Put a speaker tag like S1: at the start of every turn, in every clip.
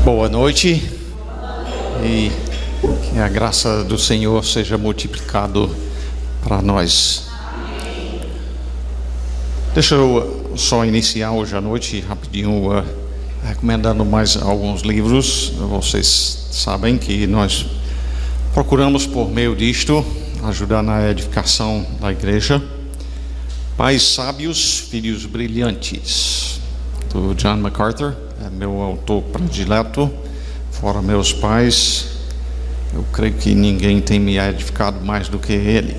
S1: Boa noite e que a graça do Senhor seja multiplicado para nós. Deixa eu só iniciar hoje à noite rapidinho recomendando mais alguns livros. Vocês sabem que nós procuramos por meio disto ajudar na edificação da igreja. Pais Sábios, Filhos Brilhantes, do John MacArthur, é meu autor predileto. Fora meus pais, eu creio que ninguém tem me edificado mais do que ele.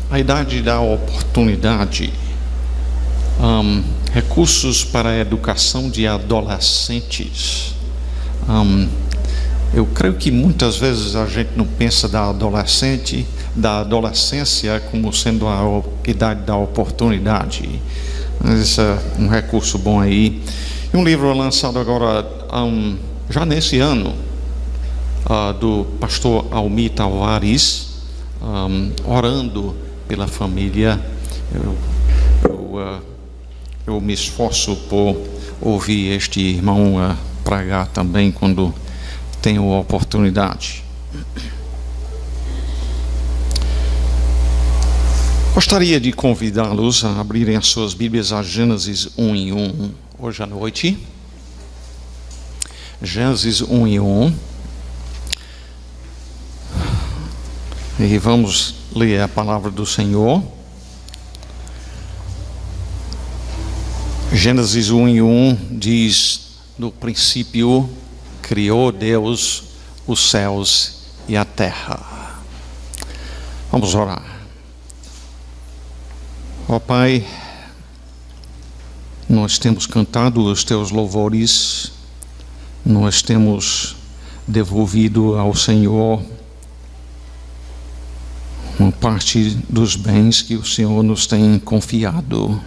S1: A idade da oportunidade, recursos para a educação de adolescentes. Eu creio que muitas vezes a gente não pensa da adolescência como sendo a idade da oportunidade. Mas esse é um recurso bom aí. E um livro lançado agora, já nesse ano, do pastor Almir Tavares, orando pela família. Eu me esforço por ouvir este irmão pregar também quando tenho a oportunidade. Gostaria de convidá-los a abrirem as suas Bíblias a Gênesis 1:1 hoje à noite. Gênesis 1:1. E vamos ler a palavra do Senhor. Gênesis 1:1 diz: no princípio criou Deus os céus e a terra. Vamos orar. Ó Pai, nós temos cantado os teus louvores, nós temos devolvido ao Senhor uma parte dos bens que o Senhor nos tem confiado.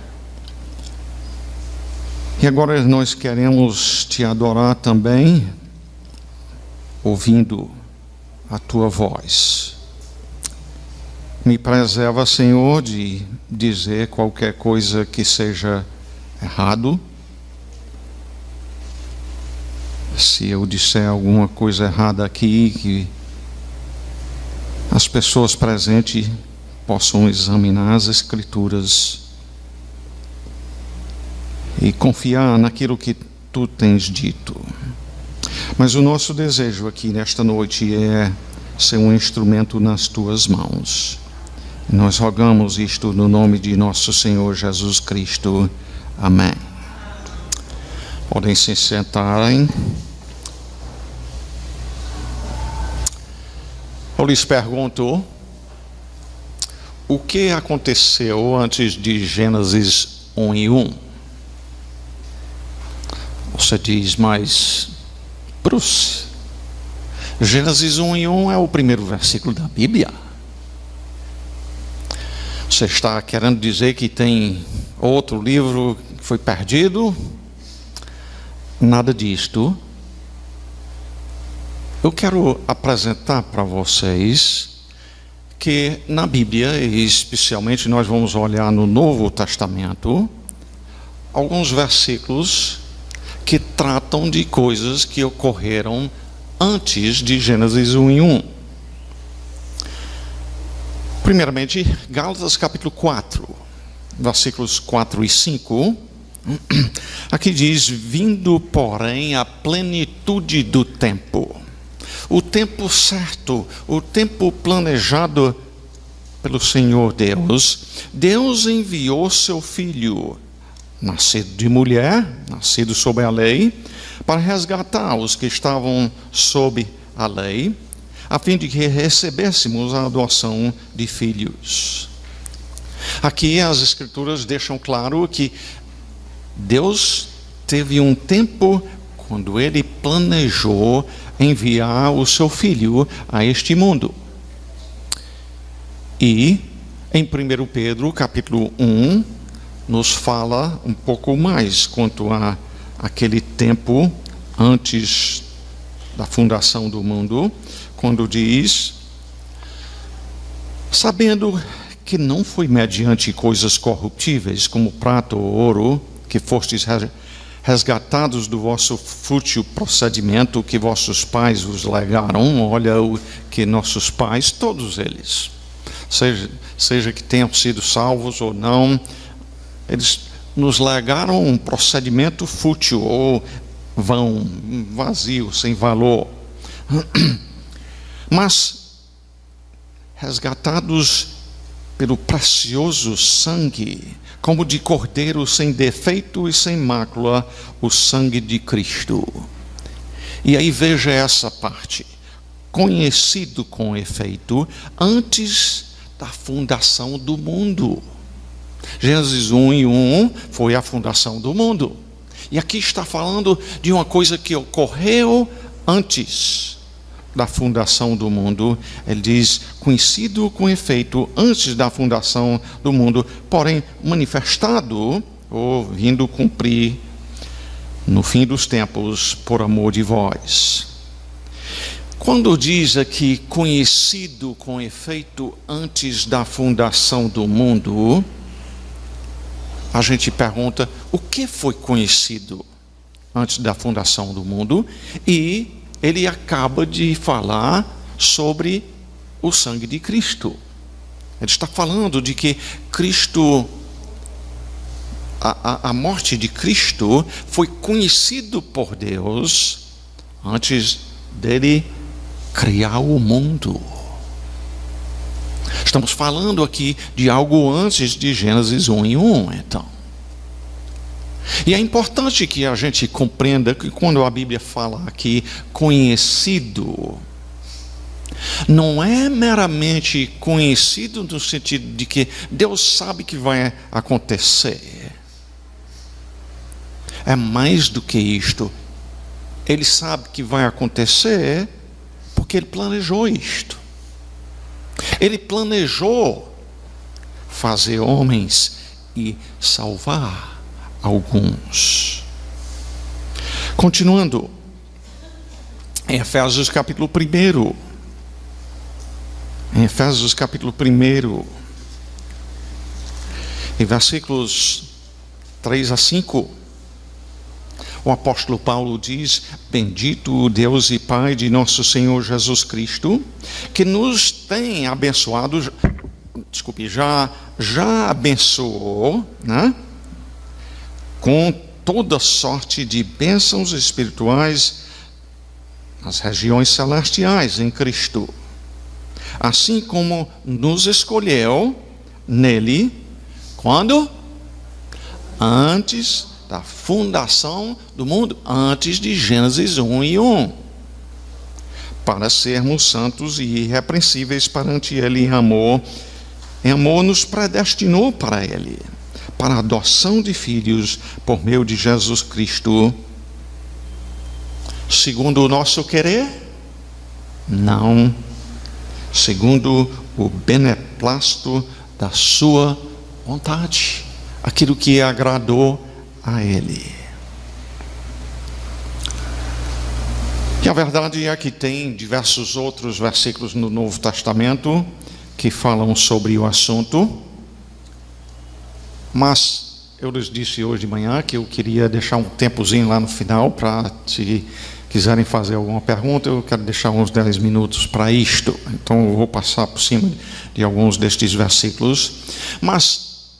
S1: E agora nós queremos te adorar também, ouvindo a tua voz. Me preserva, Senhor, de dizer qualquer coisa que seja errado. Se eu disser alguma coisa errada aqui, que as pessoas presentes possam examinar as Escrituras e confiar naquilo que tu tens dito. Mas o nosso desejo aqui nesta noite é ser um instrumento nas tuas mãos. Nós rogamos isto no nome de nosso Senhor Jesus Cristo. Amém. Podem se sentarem. Eu lhes pergunto, o que aconteceu antes de Gênesis 1:1? Você diz, mas Bruce, Gênesis 1:1 é o primeiro versículo da Bíblia. Você está querendo dizer que tem outro livro que foi perdido? Nada disto. Eu quero apresentar para vocês que na Bíblia, e especialmente nós vamos olhar no Novo Testamento, alguns versículos que tratam de coisas que ocorreram antes de Gênesis 1:1. Primeiramente, Gálatas capítulo 4, versículos 4 e 5. Aqui diz: vindo, porém, a plenitude do tempo, o tempo certo, o tempo planejado pelo Senhor Deus enviou seu Filho, nascido de mulher, nascido sob a lei, para resgatar os que estavam sob a lei, a fim de que recebêssemos a adoção de filhos. Aqui as Escrituras deixam claro que Deus teve um tempo quando Ele planejou enviar o seu Filho a este mundo. E em 1 Pedro capítulo 1 nos fala um pouco mais quanto a aquele tempo antes da fundação do mundo, quando diz: sabendo que não foi mediante coisas corruptíveis como prata ou ouro que fostes resgatados do vosso fútil procedimento que vossos pais vos legaram. Olha o que nossos pais, todos eles, seja que tenham sido salvos ou não, eles nos legaram um procedimento fútil ou vão, vazio, sem valor. Mas resgatados pelo precioso sangue, como de cordeiro sem defeito e sem mácula, o sangue de Cristo. E aí veja essa parte: conhecido com efeito antes da fundação do mundo. Gênesis 1:1 foi a fundação do mundo. E aqui está falando de uma coisa que ocorreu antes da fundação do mundo. Ele diz: conhecido com efeito antes da fundação do mundo, porém manifestado, ou vindo cumprir no fim dos tempos, por amor de vós. Quando diz aqui conhecido com efeito antes da fundação do mundo, a gente pergunta: o que foi conhecido antes da fundação do mundo? E ele acaba de falar sobre o sangue de Cristo. Ele está falando de que Cristo, a morte de Cristo foi conhecido por Deus antes dele criar o mundo. Estamos falando aqui de algo antes de Gênesis 1:1, então. E é importante que a gente compreenda que quando a Bíblia fala aqui conhecido, não é meramente conhecido no sentido de que Deus sabe que vai acontecer. É mais do que isto. Ele sabe que vai acontecer porque Ele planejou isto. Ele planejou fazer homens e salvar alguns. Continuando, em Efésios capítulo 1. Em Efésios capítulo 1, em versículos 3-5, o apóstolo Paulo diz: bendito o Deus e Pai de nosso Senhor Jesus Cristo, que nos tem abençoado, já abençoou, né? Com toda sorte de bênçãos espirituais nas regiões celestiais em Cristo, assim como nos escolheu nele, quando? Antes da fundação do mundo, antes de Gênesis 1:1, para sermos santos e irrepreensíveis perante Ele em amor. Em amor nos predestinou para Ele, para a adoção de filhos por meio de Jesus Cristo, segundo o nosso querer? Não, segundo o beneplácito da sua vontade, aquilo que agradou a Ele. E a verdade é que tem diversos outros versículos no Novo Testamento que falam sobre o assunto, mas eu lhes disse hoje de manhã que eu queria deixar um tempozinho lá no final para, se quiserem fazer alguma pergunta, eu quero deixar uns 10 minutos para isto. Então eu vou passar por cima de alguns destes versículos, mas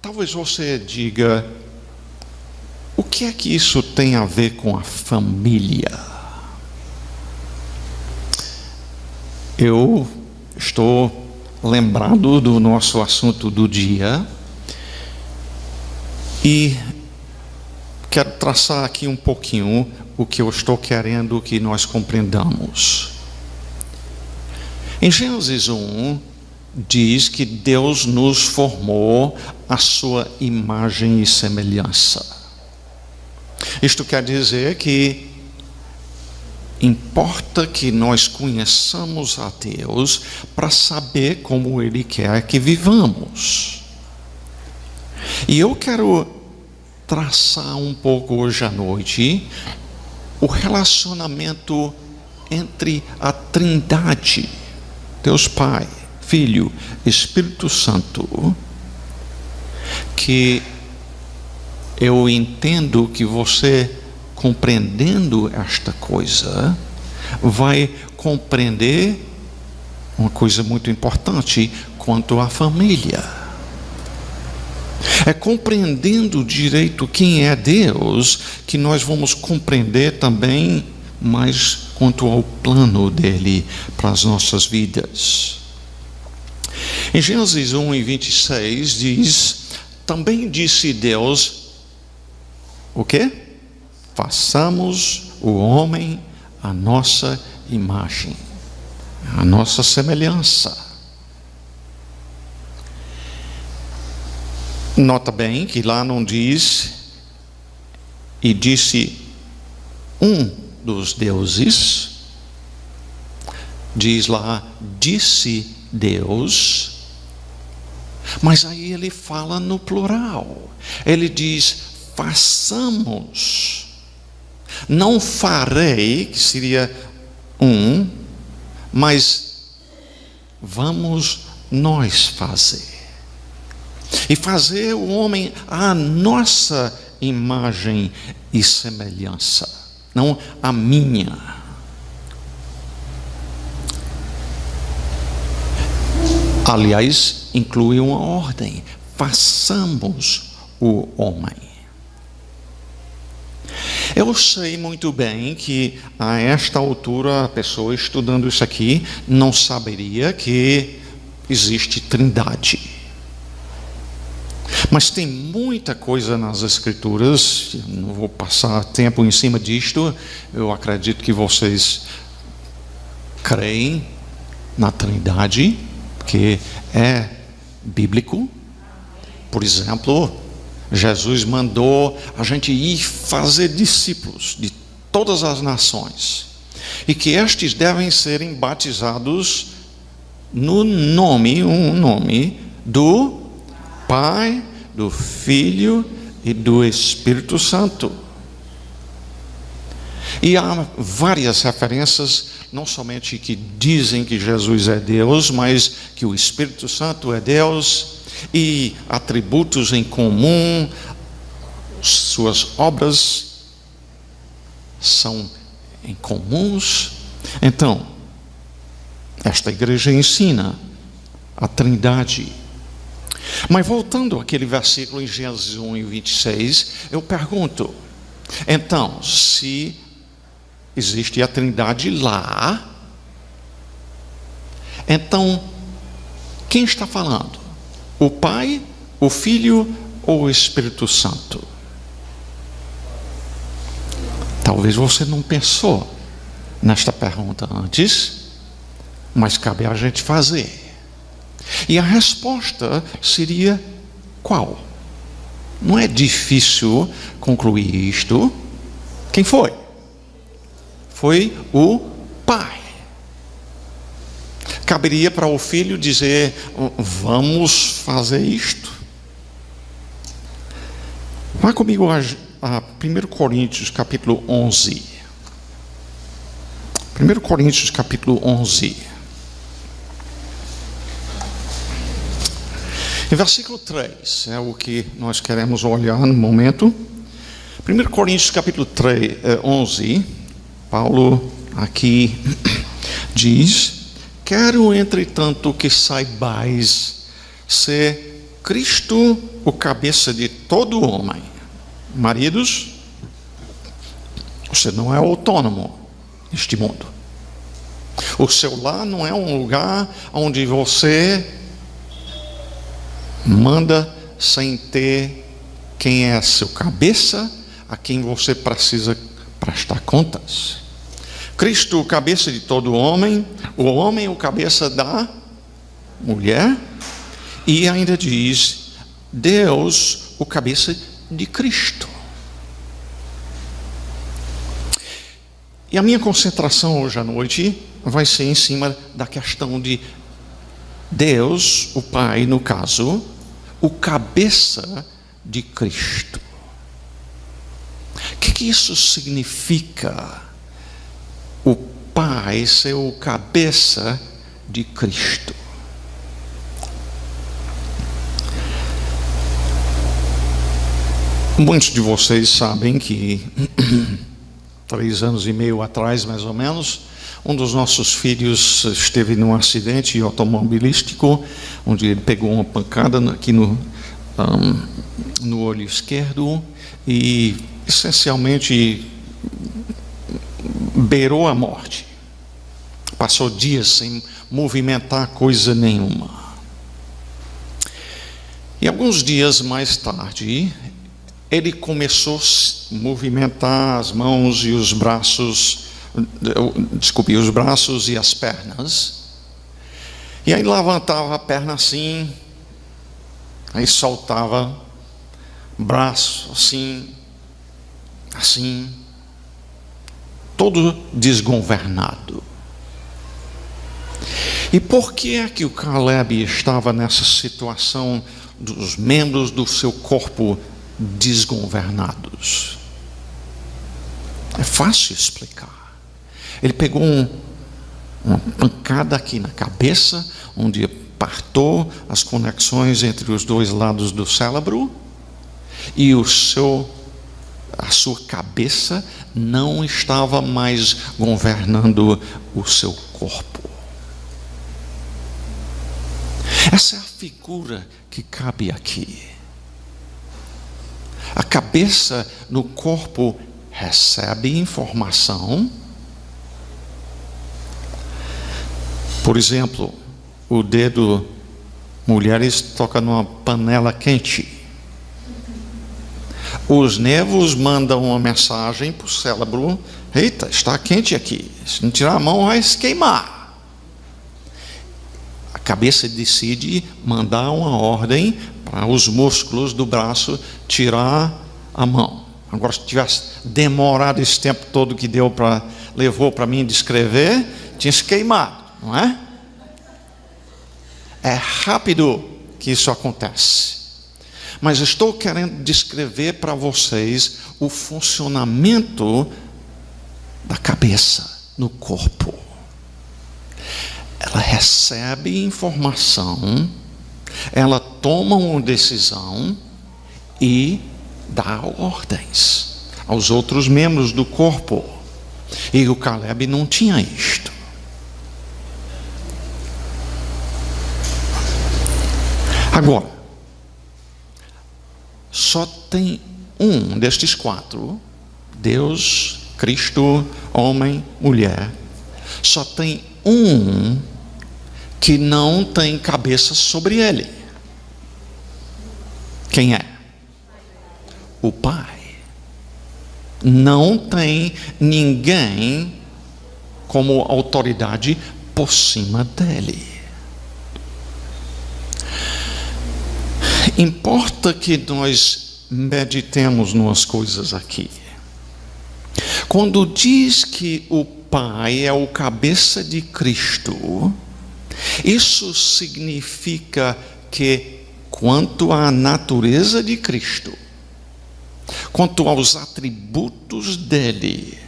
S1: talvez você diga: o que é que isso tem a ver com a família? Eu estou lembrado do nosso assunto do dia e quero traçar aqui um pouquinho o que eu estou querendo que nós compreendamos. Em Gênesis 1, diz que Deus nos formou à sua imagem e semelhança. Isto quer dizer que importa que nós conheçamos a Deus para saber como Ele quer que vivamos. E eu quero traçar um pouco hoje à noite o relacionamento entre a Trindade, Deus Pai, Filho, Espírito Santo, que eu entendo que você, compreendendo esta coisa, vai compreender uma coisa muito importante quanto à família. É compreendendo direito quem é Deus que nós vamos compreender também mais quanto ao plano dele para as nossas vidas. Em Gênesis 1:26 diz: também disse Deus, o quê? Façamos o homem à nossa imagem, à nossa semelhança. Nota bem que lá não diz, e disse um dos deuses, diz lá, disse Deus, mas aí ele fala no plural, ele diz, façamos, não farei, que seria um, mas vamos nós fazer. E fazer o homem à nossa imagem e semelhança, não a minha. Aliás, inclui uma ordem: façamos o homem. Eu sei muito bem que a esta altura a pessoa estudando isso aqui não saberia que existe trindade. Mas tem muita coisa nas Escrituras, não vou passar tempo em cima disto, eu acredito que vocês creem na Trindade, que é bíblico. Por exemplo, Jesus mandou a gente ir fazer discípulos de todas as nações, e que estes devem serem batizados no nome do Pai, do Filho e do Espírito Santo. E há várias referências, não somente que dizem que Jesus é Deus, mas que o Espírito Santo é Deus, e atributos em comum, suas obras são em comuns. Então, esta igreja ensina a Trindade. Mas voltando àquele versículo em Gênesis 1:26, eu pergunto, então, se existe a Trindade lá, então, quem está falando? O Pai, o Filho ou o Espírito Santo? Talvez você não pensou nesta pergunta antes, mas cabe a gente fazer. E a resposta seria qual? Não é difícil concluir isto. Quem foi? Foi o Pai. Caberia para o Filho dizer, vamos fazer isto? Vá comigo a 1 Coríntios capítulo 11. 1 Coríntios capítulo 11. Em versículo 3, é o que nós queremos olhar no momento. 1 Coríntios capítulo 11, Paulo aqui diz: quero, entretanto, que saibais ser Cristo o cabeça de todo homem. Maridos, você não é autônomo neste mundo. O seu lar não é um lugar onde você manda sem ter quem é seu cabeça, a quem você precisa prestar contas. Cristo, o cabeça de todo homem, o cabeça da mulher, e ainda diz, Deus, o cabeça de Cristo. E a minha concentração hoje à noite vai ser em cima da questão de Deus, o Pai, no caso, o cabeça de Cristo. O que isso significa? O Pai ser o cabeça de Cristo. Muitos de vocês sabem que 3 anos e meio atrás, mais ou menos, um dos nossos filhos esteve num acidente automobilístico, onde ele pegou uma pancada aqui no olho esquerdo e, essencialmente, beirou a morte. Passou dias sem movimentar coisa nenhuma. E alguns dias mais tarde, ele começou a movimentar as mãos e os braços, os braços e as pernas. E aí levantava a perna assim, aí soltava, braço assim, assim, todo desgovernado. E por que é que o Caleb estava nessa situação dos membros do seu corpo desgovernados? É fácil explicar. Ele pegou uma pancada aqui na cabeça, onde partou as conexões entre os dois lados do cérebro, e a sua cabeça não estava mais governando o seu corpo. Essa é a figura que cabe aqui. A cabeça no corpo recebe informação. Por exemplo, o dedo, mulheres, toca numa panela quente. Os nervos mandam uma mensagem para o cérebro: eita, está quente aqui, se não tirar a mão vai se queimar. A cabeça decide mandar uma ordem para os músculos do braço tirar a mão. Agora, se tivesse demorado esse tempo todo que levou para mim descrever, tinha se queimado, não é? É rápido que isso acontece. Mas estou querendo descrever para vocês o funcionamento da cabeça no corpo. Ela recebe informação, ela toma uma decisão e dá ordens aos outros membros do corpo. E o Caleb não tinha isto. Agora, só tem um destes 4, Deus, Cristo, homem, mulher, só tem um que não tem cabeça sobre ele. Quem é? O Pai. Não tem ninguém como autoridade por cima dele. Importa que nós meditemos nas coisas aqui. Quando diz que o Pai é o cabeça de Cristo, isso significa que, quanto à natureza de Cristo, quanto aos atributos dele,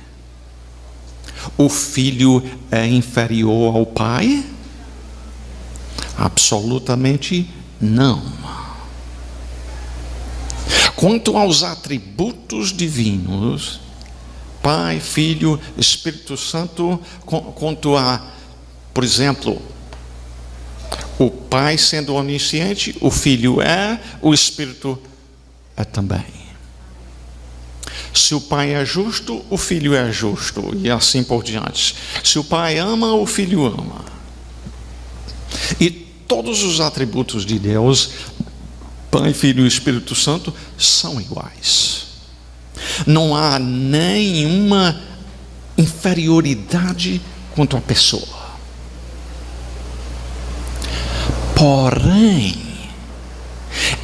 S1: o Filho é inferior ao Pai? Absolutamente não. Quanto aos atributos divinos, Pai, Filho, Espírito Santo, quanto a, por exemplo, o Pai sendo onisciente, o Filho é, o Espírito é também. Se o Pai é justo, o Filho é justo, e assim por diante. Se o Pai ama, o Filho ama. E todos os atributos de Deus, Pai, Filho e Espírito Santo, são iguais. Não há nenhuma inferioridade quanto à pessoa. Porém,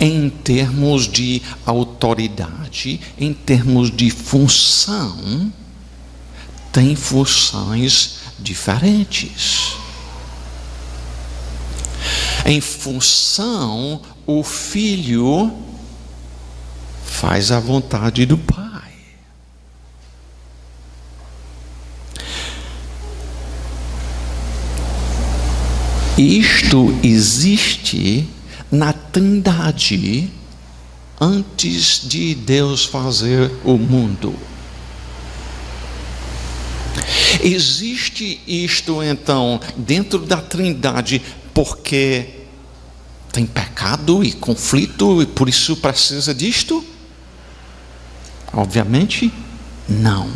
S1: em termos de autoridade, em termos de função, tem funções diferentes. Em função, o Filho faz a vontade do Pai. Isto existe na Trindade antes de Deus fazer o mundo. Existe isto então dentro da Trindade porque tem pecado e conflito e por isso precisa disto? Obviamente não.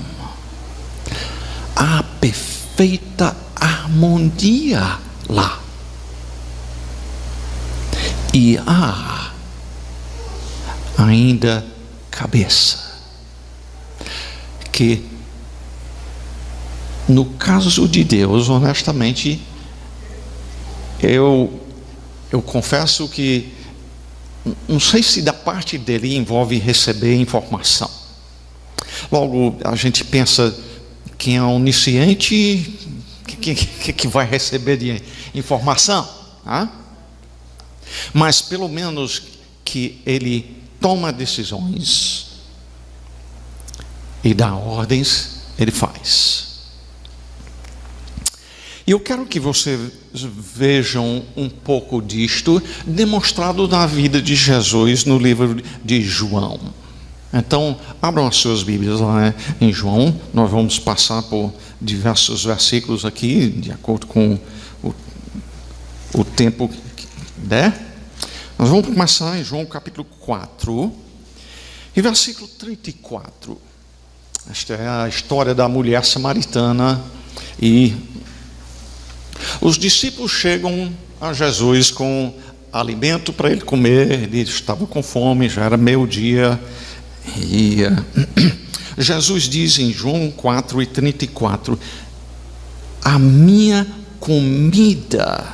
S1: Há perfeita harmonia lá. E há ainda cabeça. Que no caso de Deus, honestamente, eu confesso que não sei se da parte dele envolve receber informação. Logo, a gente pensa, quem é onisciente, que vai receber de informação? Ah? Mas pelo menos que ele toma decisões e dá ordens, ele faz. E eu quero que vocês vejam um pouco disto demonstrado na vida de Jesus no livro de João. Então, abram as suas Bíblias lá em João. Nós vamos passar por diversos versículos aqui, de acordo com o tempo que der. Nós vamos começar em João capítulo 4 e versículo 34. Esta é a história da mulher samaritana e os discípulos chegam a Jesus com alimento para ele comer. Ele estava com fome, já era meio-dia. E Jesus diz em João 4:34: a minha comida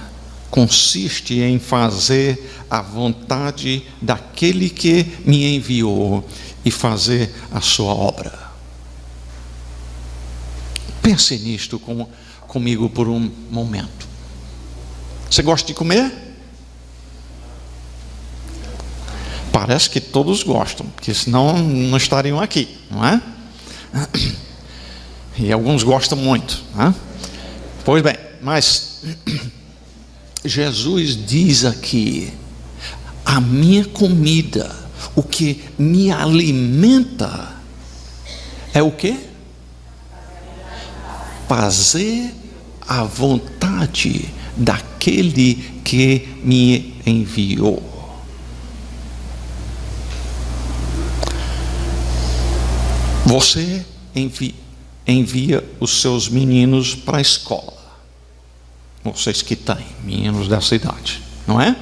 S1: consiste em fazer a vontade daquele que me enviou e fazer a sua obra. Pense nisto comigo por um momento. Você gosta de comer? Parece que todos gostam, porque senão não estariam aqui, não é? E alguns gostam muito, né? Pois bem, mas Jesus diz aqui: a minha comida, o que me alimenta, é o quê? Fazer a vontade daquele que me enviou. Você envia os seus meninos para a escola. Vocês que têm meninos dessa idade, não é?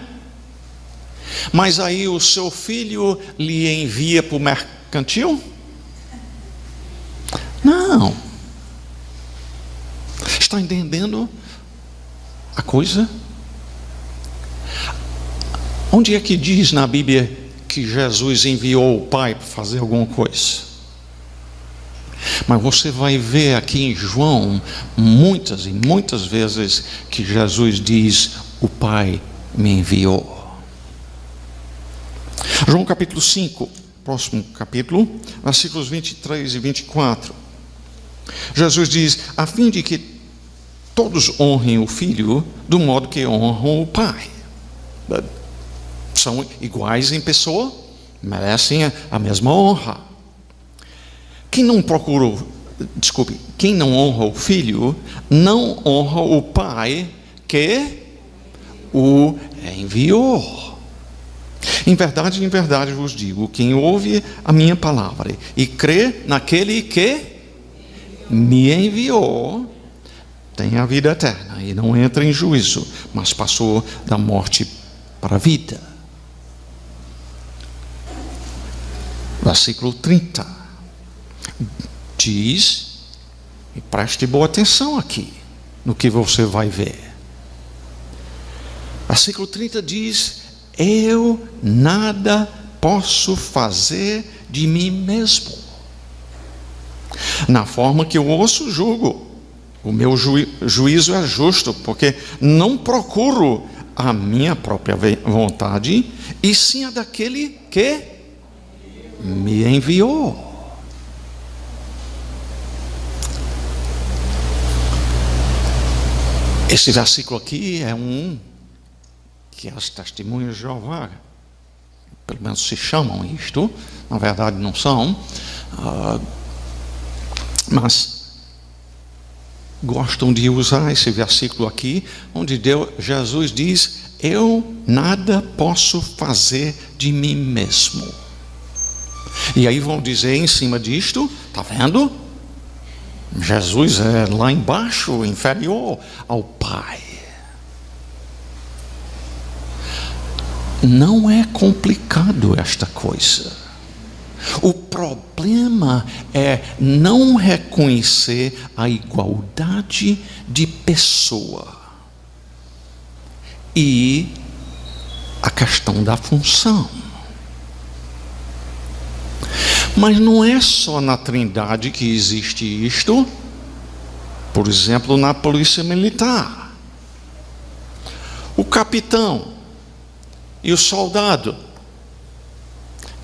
S1: Mas aí o seu filho lhe envia para o mercantil? Não. Está entendendo a coisa? Onde é que diz na Bíblia que Jesus enviou o Pai para fazer alguma coisa? Mas você vai ver aqui em João muitas e muitas vezes que Jesus diz: o Pai me enviou. João capítulo 5, próximo capítulo, versículos 23 e 24. Jesus diz: a fim de que todos honrem o Filho do modo que honram o Pai. São iguais em pessoa, merecem a mesma honra. Quem não honra o Filho, não honra o Pai que o enviou. Em verdade vos digo: quem ouve a minha palavra e crê naquele que me enviou, tem a vida eterna e não entra em juízo, mas passou da morte para a vida. Versículo 30 diz, e preste boa atenção aqui no que você vai ver. Versículo 30 diz: eu nada posso fazer de mim mesmo. Na forma que eu ouço, julgo. O meu juízo é justo, porque não procuro a minha própria vontade, e sim a daquele que me enviou. Esse versículo aqui é um que as testemunhas de Jeová pelo menos se chamam isto, na verdade não são, mas gostam de usar esse versículo aqui, onde Jesus diz: eu nada posso fazer de mim mesmo. E aí vão dizer em cima disto, está vendo? Jesus é lá embaixo, inferior ao Pai. Não é complicado esta coisa. O problema é não reconhecer a igualdade de pessoa e a questão da função. Mas não é só na Trindade que existe isto. Por exemplo, na Polícia Militar, o capitão e o soldado,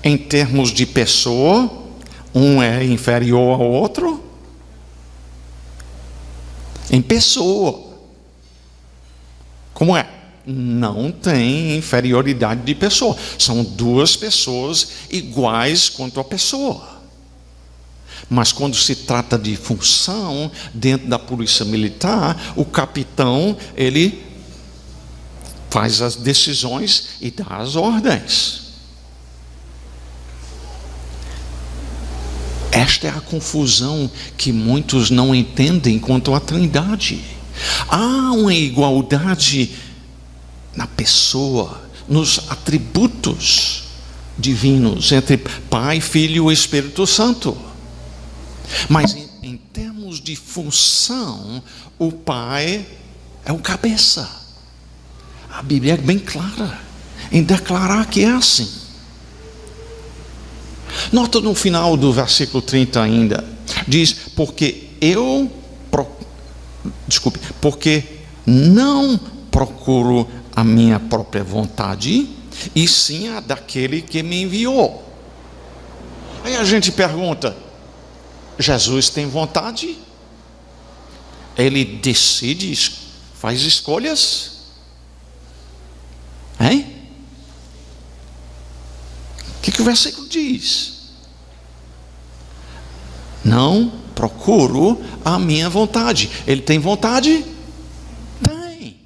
S1: em termos de pessoa, um é inferior ao outro. Em pessoa, como é? Não tem inferioridade de pessoa. São duas pessoas iguais quanto a pessoa. Mas quando se trata de função, dentro da Polícia Militar, o capitão, ele faz as decisões e dá as ordens. Esta é a confusão que muitos não entendem quanto à Trindade. Há uma igualdade na pessoa, nos atributos divinos, entre Pai, Filho e Espírito Santo. Mas em termos de função, o Pai é o cabeça. A Bíblia é bem clara em declarar que é assim. Nota no final do versículo 30 ainda, diz: porque não procuro a minha própria vontade, e sim a daquele que me enviou. Aí a gente pergunta: Jesus tem vontade? Ele decide, faz escolhas? Hein? O que o versículo diz? Não procuro a minha vontade. Ele tem vontade? Tem.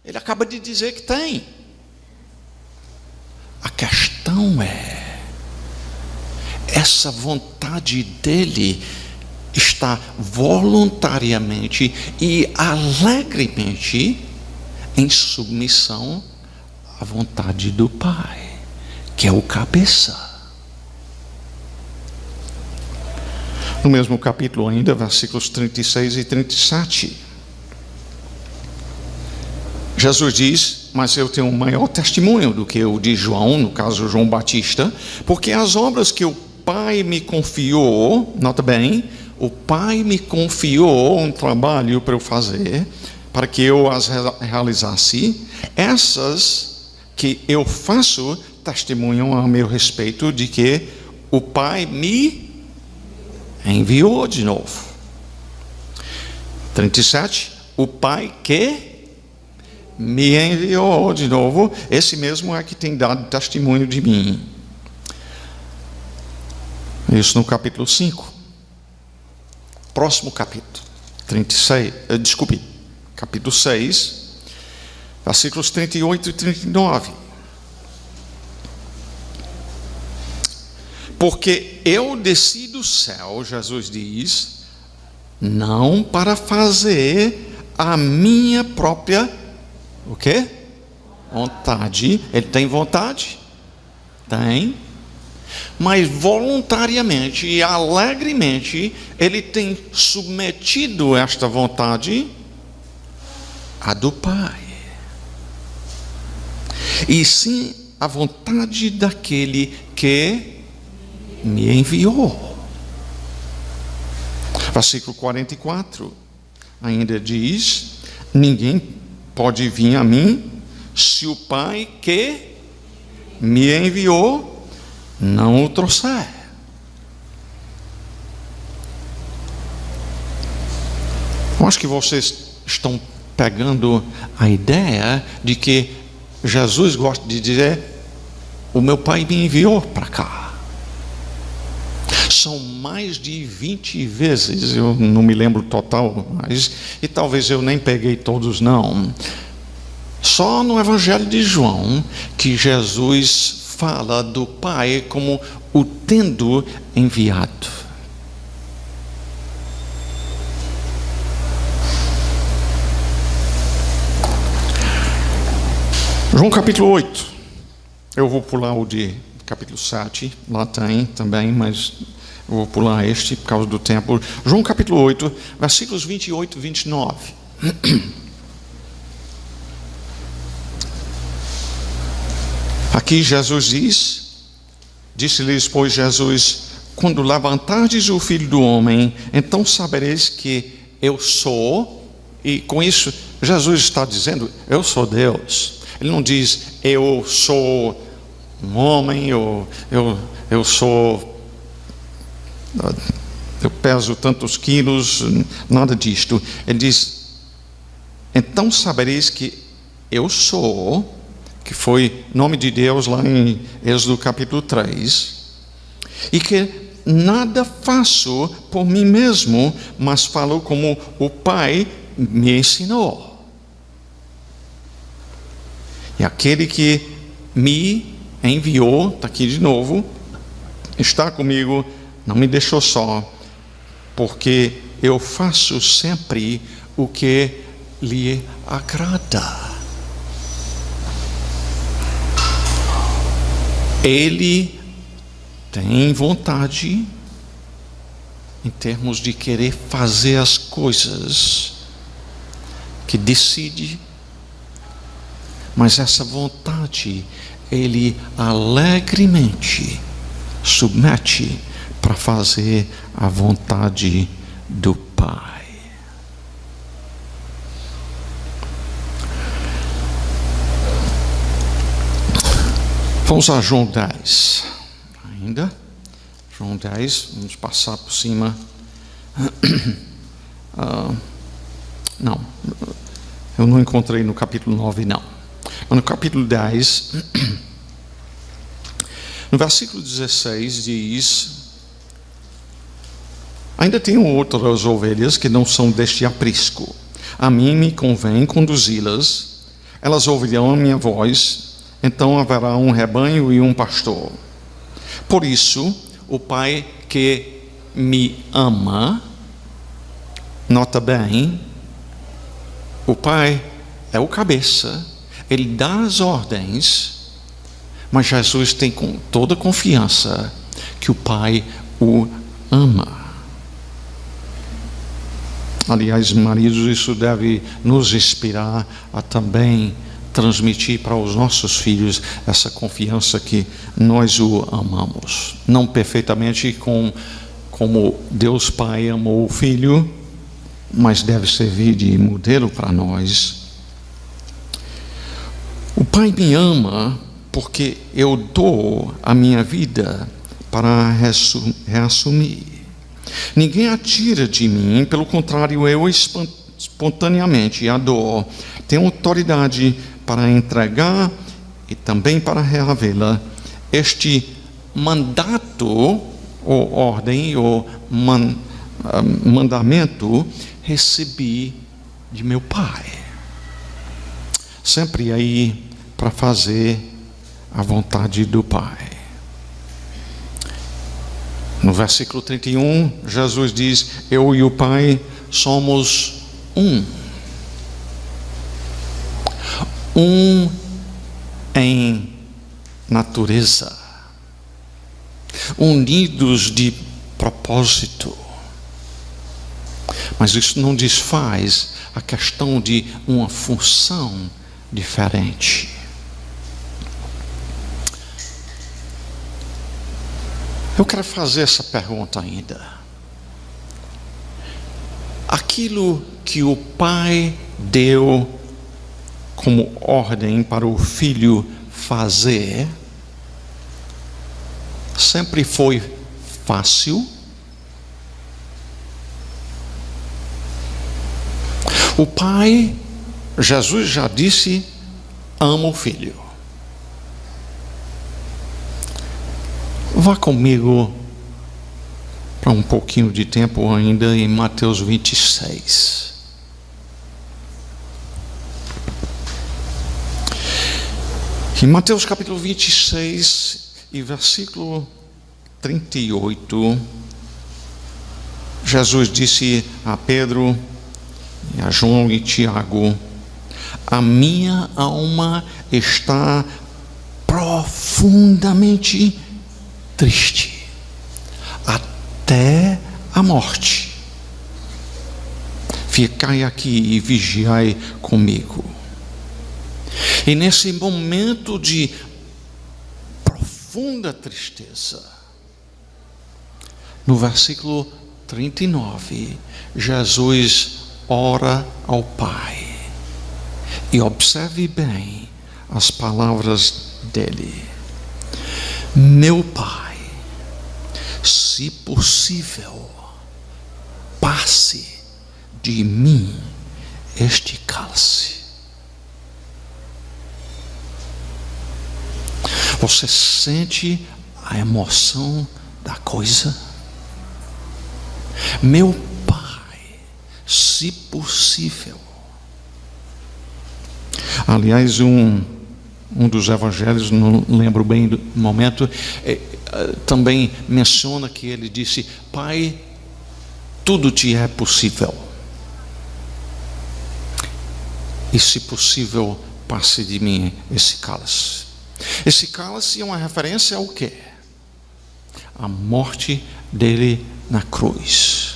S1: Ele acaba de dizer que tem. A questão é: essa vontade dele está voluntariamente e alegremente em submissão à vontade do Pai, que é o cabeça. No mesmo capítulo ainda, versículos 36 e 37, Jesus diz: mas eu tenho um maior testemunho do que o de João, no caso João Batista, porque as obras que o Pai me confiou, nota bem, o Pai me confiou um trabalho para eu fazer, para que eu as realizasse, essas que eu faço testemunham a meu respeito de que o Pai me enviou de novo. 37, o Pai que me enviou de novo, esse mesmo é que tem dado testemunho de mim. Isso no capítulo 5. Próximo capítulo, capítulo 6, versículos 38 e 39. Porque eu desci do céu, Jesus diz, não para fazer a minha própria, o quê? Vontade. Ele tem vontade? Tem. Mas voluntariamente e alegremente ele tem submetido esta vontade à do Pai. E sim a vontade daquele que me enviou. Versículo 44 ainda diz: ninguém pode vir a mim se o Pai que me enviou não o trouxer. Eu acho que vocês estão pegando a ideia de que Jesus gosta de dizer: o meu pai me enviou para cá. São mais de 20 vezes, eu não me lembro total, mas, e talvez eu nem peguei todos não. Só no Evangelho de João que Jesus fala do Pai como o tendo enviado. João capítulo 8. Eu vou pular o de capítulo 7, lá tem também, mas eu vou pular este por causa do tempo. João capítulo 8, versículos 28 e 29. Aqui Jesus disse-lhes, pois Jesus: quando levantardes o Filho do Homem, então sabereis que eu sou. E com isso Jesus está dizendo: eu sou Deus. Ele não diz: eu sou um homem, eu peso tantos quilos, nada disto. Ele diz: então sabereis que eu sou, que foi nome de Deus lá em Êxodo capítulo 3, e que nada faço por mim mesmo, mas falo como o Pai me ensinou. E aquele que me enviou, está aqui de novo, está comigo, não me deixou só, porque eu faço sempre o que lhe agrada. Ele tem vontade em termos de querer fazer as coisas que decide, mas essa vontade ele alegremente submete para fazer a vontade do Pai. Vamos a João 10 ainda. João 10, vamos passar por cima. Não, eu não encontrei no capítulo 9 não. Mas no capítulo 10, no versículo 16 diz: ainda tenho outras ovelhas que não são deste aprisco. A mim me convém conduzi-las, elas ouvirão a minha voz, então haverá um rebanho e um pastor. Por isso, o Pai que me ama, nota bem, o Pai é o cabeça, ele dá as ordens, mas Jesus tem com toda confiança que o Pai o ama. Aliás, maridos, isso deve nos inspirar a também transmitir para os nossos filhos essa confiança que nós o amamos. Não perfeitamente como Deus Pai amou o Filho, mas deve servir de modelo para nós. O Pai me ama porque eu dou a minha vida para reassumir. Ninguém a tira de mim, pelo contrário, eu espontaneamente a dou. Tenho autoridade para entregar e também para reavê-la. Este mandato, ou ordem, ou mandamento, recebi de meu Pai. Sempre aí para fazer a vontade do Pai. No versículo 31, Jesus diz: eu e o Pai somos um. Um em natureza, unidos de propósito. Mas isso não desfaz a questão de uma função diferente. Eu quero fazer essa pergunta ainda. Aquilo que o Pai deu como ordem para o Filho fazer, sempre foi fácil? O Pai, Jesus já disse, ama o Filho. Vá comigo para um pouquinho de tempo ainda em Mateus 26. Em Mateus capítulo 26 e versículo 38, Jesus disse a Pedro, e a João e Tiago: a minha alma está profundamente triste, até a morte. Ficai aqui e vigiai comigo. E nesse momento de profunda tristeza, no versículo 39, Jesus ora ao Pai. E observe bem as palavras dele: meu Pai, se possível, passe de mim este cálice. Você sente a emoção da coisa? Meu Pai, se possível. Aliás, um dos evangelhos, não lembro bem do momento, também menciona que ele disse: Pai, tudo te é possível. E se possível, passe de mim esse cálice. Esse cálice é uma referência ao quê? A morte dele na cruz.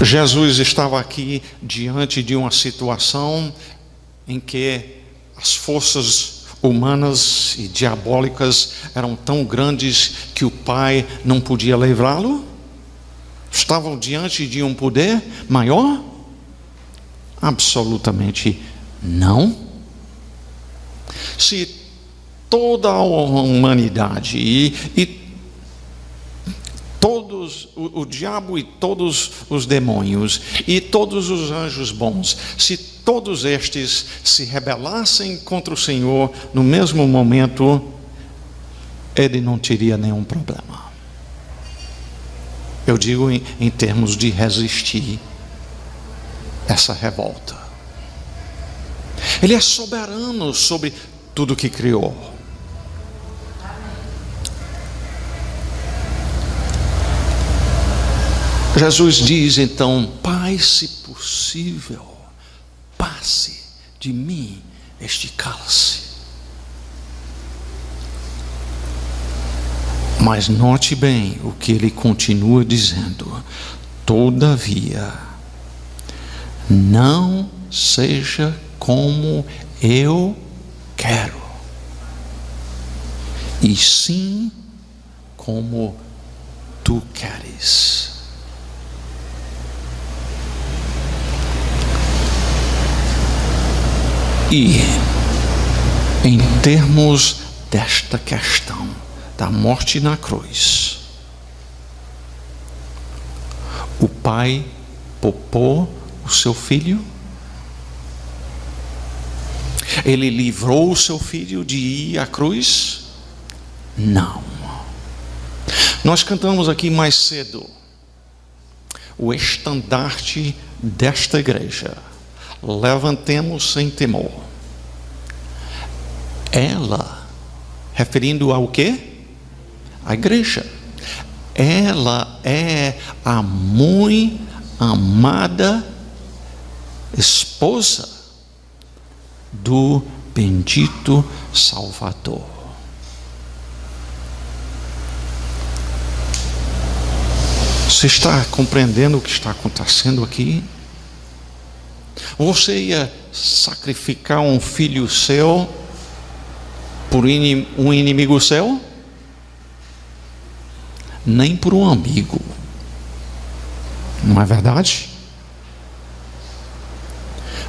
S1: Jesus estava aqui diante de uma situação em que as forças humanas e diabólicas eram tão grandes que o Pai não podia livrá-lo. Estavam diante de um poder maior? Absolutamente não. Se toda a humanidade e todos, o diabo e todos os demônios e todos os anjos bons, se todos estes se rebelassem contra o Senhor no mesmo momento, ele não teria nenhum problema. Eu digo em termos de resistir essa revolta. Ele é soberano sobre tudo que criou. Jesus diz então: Pai, se possível, passe de mim este cálice. Mas note bem o que ele continua dizendo: todavia, não seja como eu quero, e sim como tu queres. E em termos desta questão da morte na cruz, o Pai poupou o seu filho? Ele livrou o seu filho de ir à cruz? Não. Nós cantamos aqui mais cedo o estandarte desta igreja: levantemos sem temor. Ela, referindo ao quê? A igreja. Ela é a muito amada esposa do bendito Salvador. Você está compreendendo o que está acontecendo aqui? Você ia sacrificar um filho seu por um inimigo seu? Nem por um amigo. Não é verdade?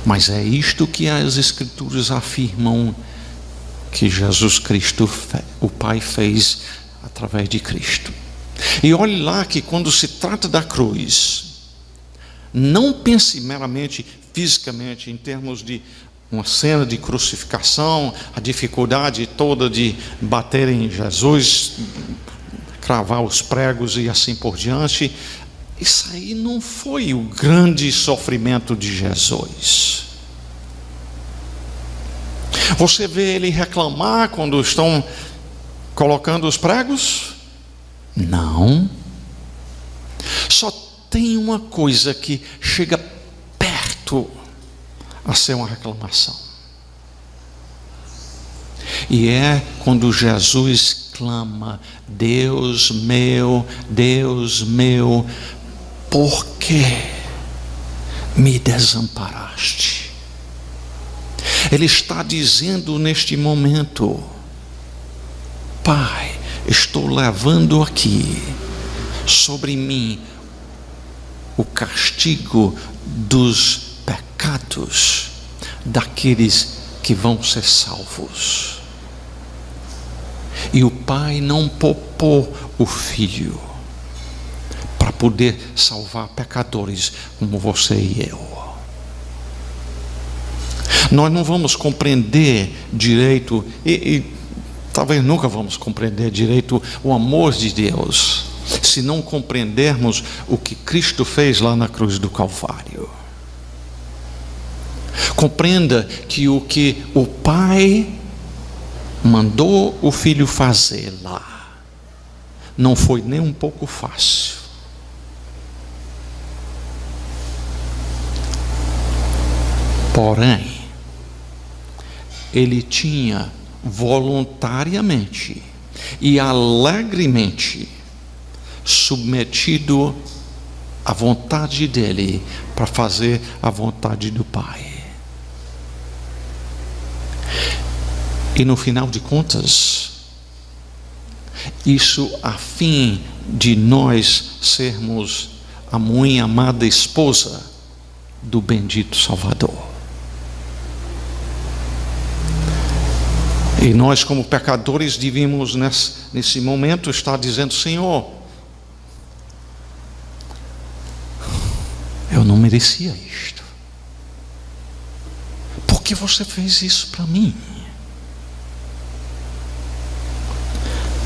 S1: Mas é isto que as Escrituras afirmam que Jesus Cristo, o Pai, fez através de Cristo. E olhe lá que quando se trata da cruz, não pense meramente fisicamente em termos de uma cena de crucificação, a dificuldade toda de bater em Jesus, cravar os pregos e assim por diante. Isso aí não foi o grande sofrimento de Jesus. Você vê ele reclamar quando estão colocando os pregos? Não. Só tem uma coisa que chega perto a ser uma reclamação. E é quando Jesus clama: Deus meu, por que me desamparaste? Ele está dizendo neste momento: Pai, estou levando aqui sobre mim o castigo dos pecados daqueles que vão ser salvos. E o Pai não poupou o Filho para poder salvar pecadores como você e eu. Nós não vamos compreender direito, e talvez nunca vamos compreender direito o amor de Deus, se não compreendermos o que Cristo fez lá na cruz do Calvário. Compreenda que o Pai mandou o Filho fazer lá não foi nem um pouco fácil. Porém, ele tinha voluntariamente e alegremente submetido à vontade dele para fazer a vontade do Pai. E no final de contas, isso a fim de nós sermos a muito amada esposa do bendito Salvador. E nós, como pecadores, devíamos nesse momento estar dizendo: Senhor, eu não merecia isto. Por que você fez isso para mim?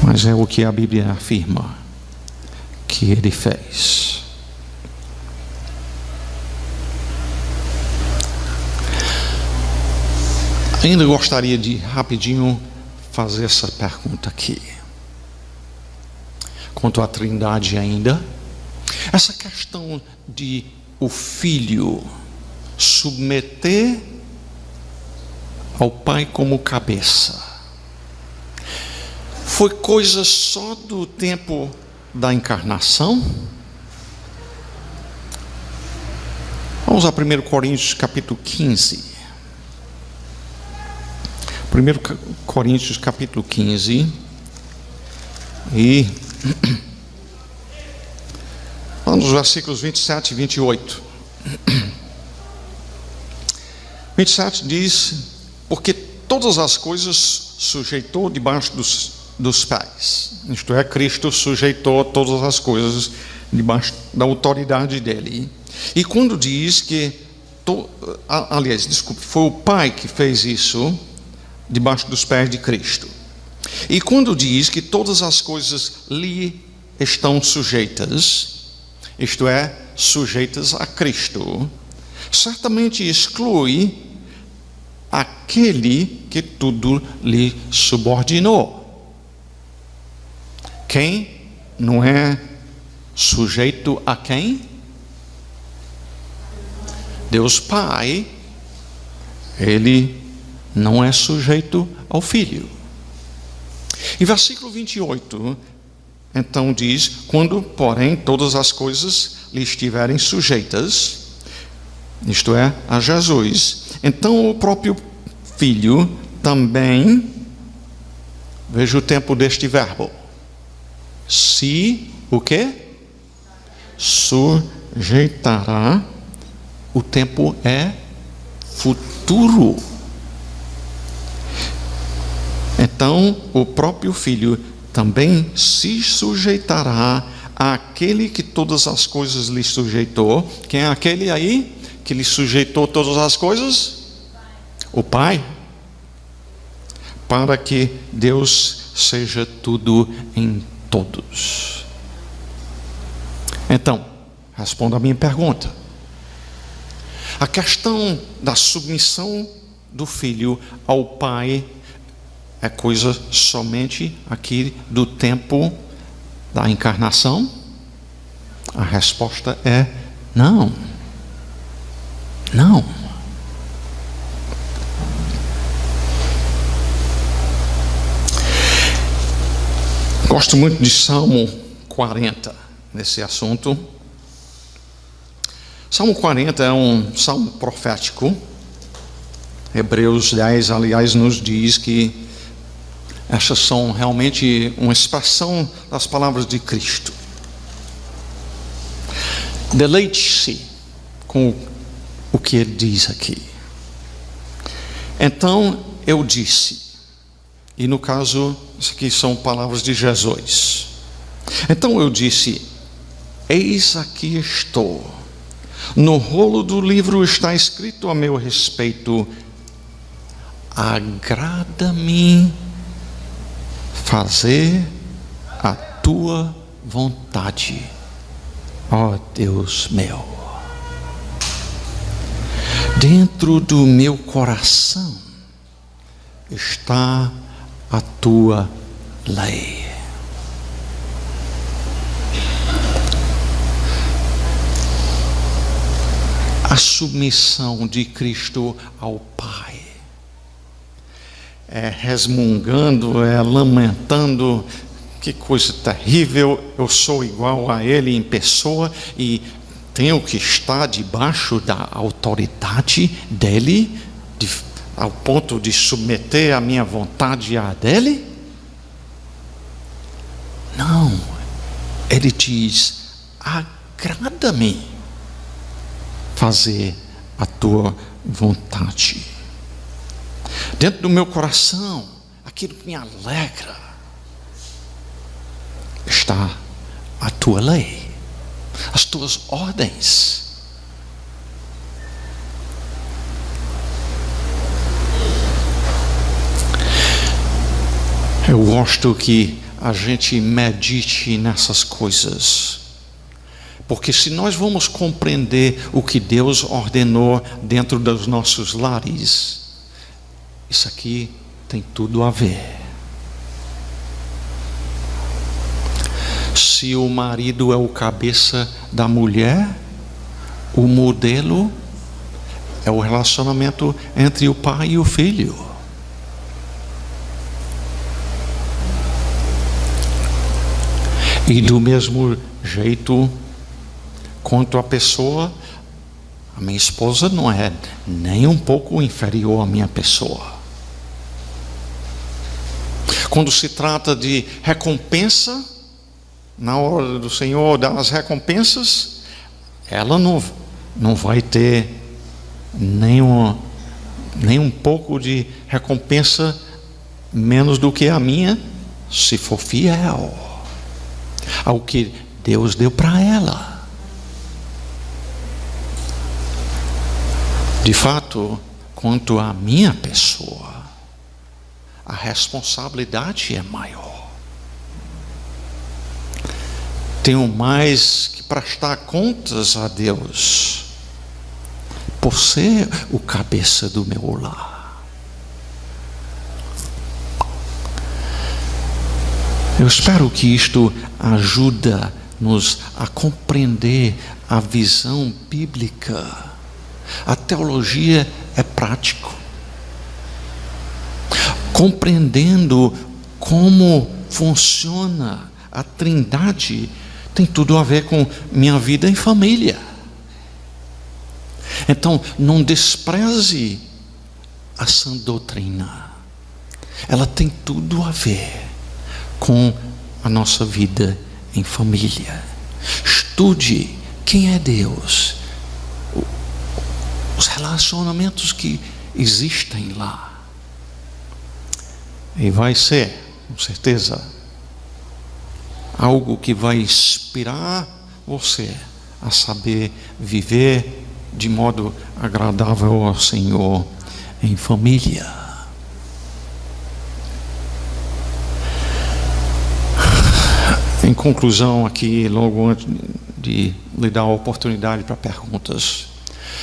S1: Mas é o que a Bíblia afirma que ele fez. Ainda gostaria de rapidinho fazer essa pergunta aqui. Quanto à Trindade ainda, essa questão de o Filho submeter ao Pai como cabeça, foi coisa só do tempo da encarnação? Vamos a 1 Coríntios capítulo 15. 1 Coríntios capítulo 15 e vamos nos versículos 27 e 28. 27 diz: porque todas as coisas sujeitou debaixo dos pés, isto é, Cristo sujeitou todas as coisas debaixo da autoridade dele. E quando diz que foi o Pai que fez isso debaixo dos pés de Cristo. E quando diz que todas as coisas lhe estão sujeitas, isto é, sujeitas a Cristo, certamente exclui aquele que tudo lhe subordinou. Quem não é sujeito a quem? Deus Pai. Ele não é sujeito ao Filho. E versículo 28, então diz: quando, porém, todas as coisas lhe estiverem sujeitas, isto é, a Jesus, então o próprio Filho também, veja o tempo deste verbo, se, o quê? Sujeitará. O tempo é futuro. Então, o próprio Filho também se sujeitará àquele que todas as coisas lhe sujeitou. Quem é aquele aí que lhe sujeitou todas as coisas? o Pai, para que Deus seja tudo em todos. Então, responda a minha pergunta. A questão da submissão do filho ao pai é coisa somente aqui do tempo da encarnação? A resposta é não. Não. Gosto muito de Salmo 40 nesse assunto. Salmo 40 é um salmo profético. Hebreus 10, aliás, nos diz que essas são realmente uma expressão das palavras de Cristo. Deleite-se com o que ele diz aqui. Então eu disse, e no caso, isso aqui são palavras de Jesus. Então eu disse, eis aqui estou. No rolo do livro está escrito a meu respeito, agrada-me fazer a tua vontade, ó Deus meu. Dentro do meu coração está a tua lei. A submissão de Cristo ao Pai é resmungando, é lamentando, que coisa terrível, eu sou igual a Ele em pessoa e tenho que estar debaixo da autoridade dEle, ao ponto de submeter a minha vontade à dEle? Não, Ele diz, agrada-me fazer a tua vontade. Dentro do meu coração, aquilo que me alegra, está a tua lei, as tuas ordens. Eu gosto que a gente medite nessas coisas. Porque se nós vamos compreender o que Deus ordenou dentro dos nossos lares, isso aqui tem tudo a ver. Se o marido é o cabeça da mulher, o modelo é o relacionamento entre o pai e o filho. E do mesmo jeito, quanto a pessoa, a minha esposa não é nem um pouco inferior à minha pessoa. Quando se trata de recompensa, na hora do Senhor dar as recompensas, ela não vai ter nem um pouco de recompensa menos do que a minha, se for fiel ao que Deus deu para ela. De fato, quanto à minha pessoa, a responsabilidade é maior. Tenho mais que prestar contas a Deus por ser o cabeça do meu lar. Eu espero que isto ajuda-nos a compreender a visão bíblica. A teologia é prático. Compreendendo como funciona a Trindade, tem tudo a ver com minha vida em família. Então, não despreze a sã doutrina. Ela tem tudo a ver com a nossa vida em família. Estude quem é Deus, os relacionamentos que existem lá. E vai ser, com certeza, algo que vai inspirar você a saber viver de modo agradável ao Senhor em família. Em conclusão aqui, logo antes de lhe dar a oportunidade para perguntas,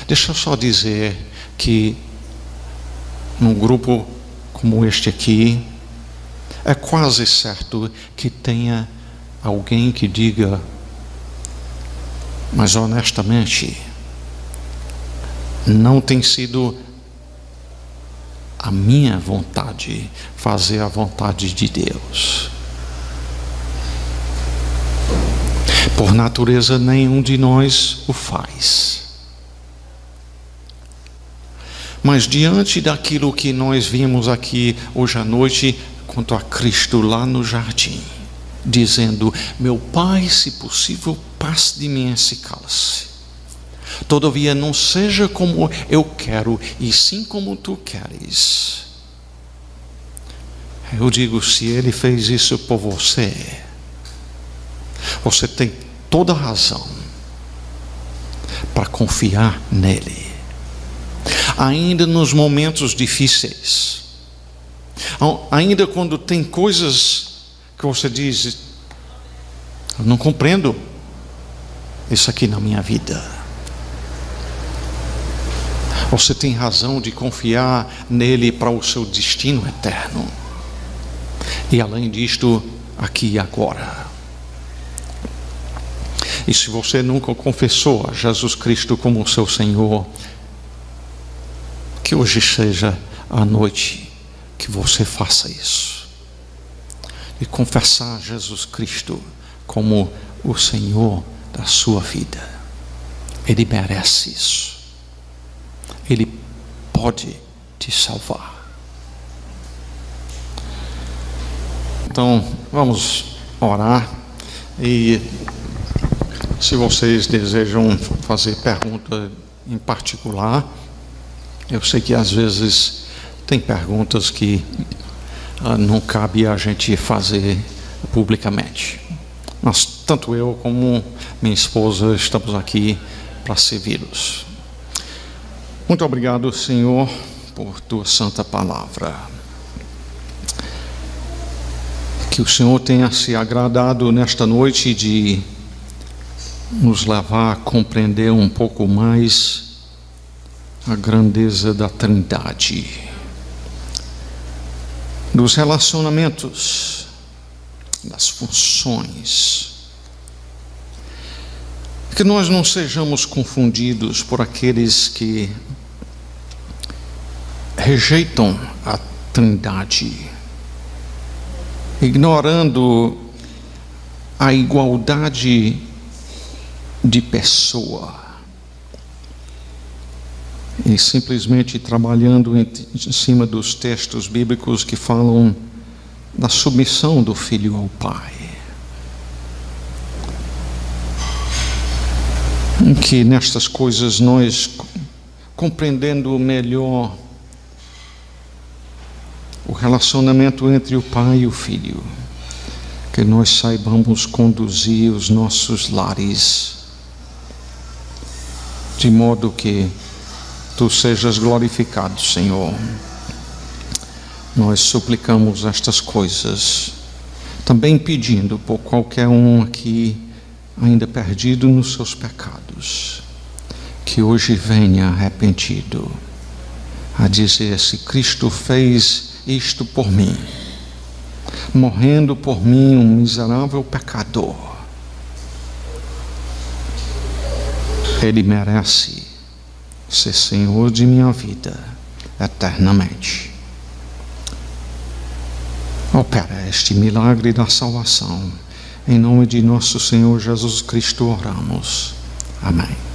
S1: deixa eu só dizer que num grupo como este aqui, é quase certo que tenha alguém que diga, mas honestamente, não tem sido a minha vontade fazer a vontade de Deus. Por natureza, nenhum de nós o faz. Mas diante daquilo que nós vimos aqui hoje à noite, quanto a Cristo lá no jardim, dizendo: meu Pai, se possível, passe de mim esse cálice. Todavia não seja como eu quero, e sim como tu queres. Eu digo, se Ele fez isso por você, você tem toda a razão para confiar nele. Ainda nos momentos difíceis, ainda quando tem coisas que você diz, eu não compreendo isso aqui na minha vida, você tem razão de confiar nele para o seu destino eterno. E além disto, aqui e agora. E se você nunca confessou a Jesus Cristo como seu Senhor, que hoje seja a noite que você faça isso. E confessar Jesus Cristo como o Senhor da sua vida. Ele merece isso. Ele pode te salvar. Então, vamos orar. E se vocês desejam fazer pergunta em particular, eu sei que às vezes tem perguntas que não cabe a gente fazer publicamente. Mas tanto eu como minha esposa estamos aqui para servi-los. Muito obrigado, Senhor, por tua santa palavra. Que o Senhor tenha se agradado nesta noite de nos levar a compreender um pouco mais a grandeza da Trindade, dos relacionamentos, das funções. Que nós não sejamos confundidos por aqueles que rejeitam a Trindade, ignorando a igualdade de pessoa e simplesmente trabalhando em cima dos textos bíblicos que falam da submissão do Filho ao Pai. Que nestas coisas nós, compreendendo melhor o relacionamento entre o Pai e o Filho, que nós saibamos conduzir os nossos lares de modo que tu sejas glorificado, Senhor. Nós suplicamos estas coisas, também pedindo por qualquer um aqui ainda perdido nos seus pecados, que hoje venha arrependido a dizer: se Cristo fez isto por mim, morrendo por mim, um miserável pecador, Ele merece ser Senhor de minha vida eternamente. Opera este milagre da salvação. Em nome de nosso Senhor Jesus Cristo oramos. Amém.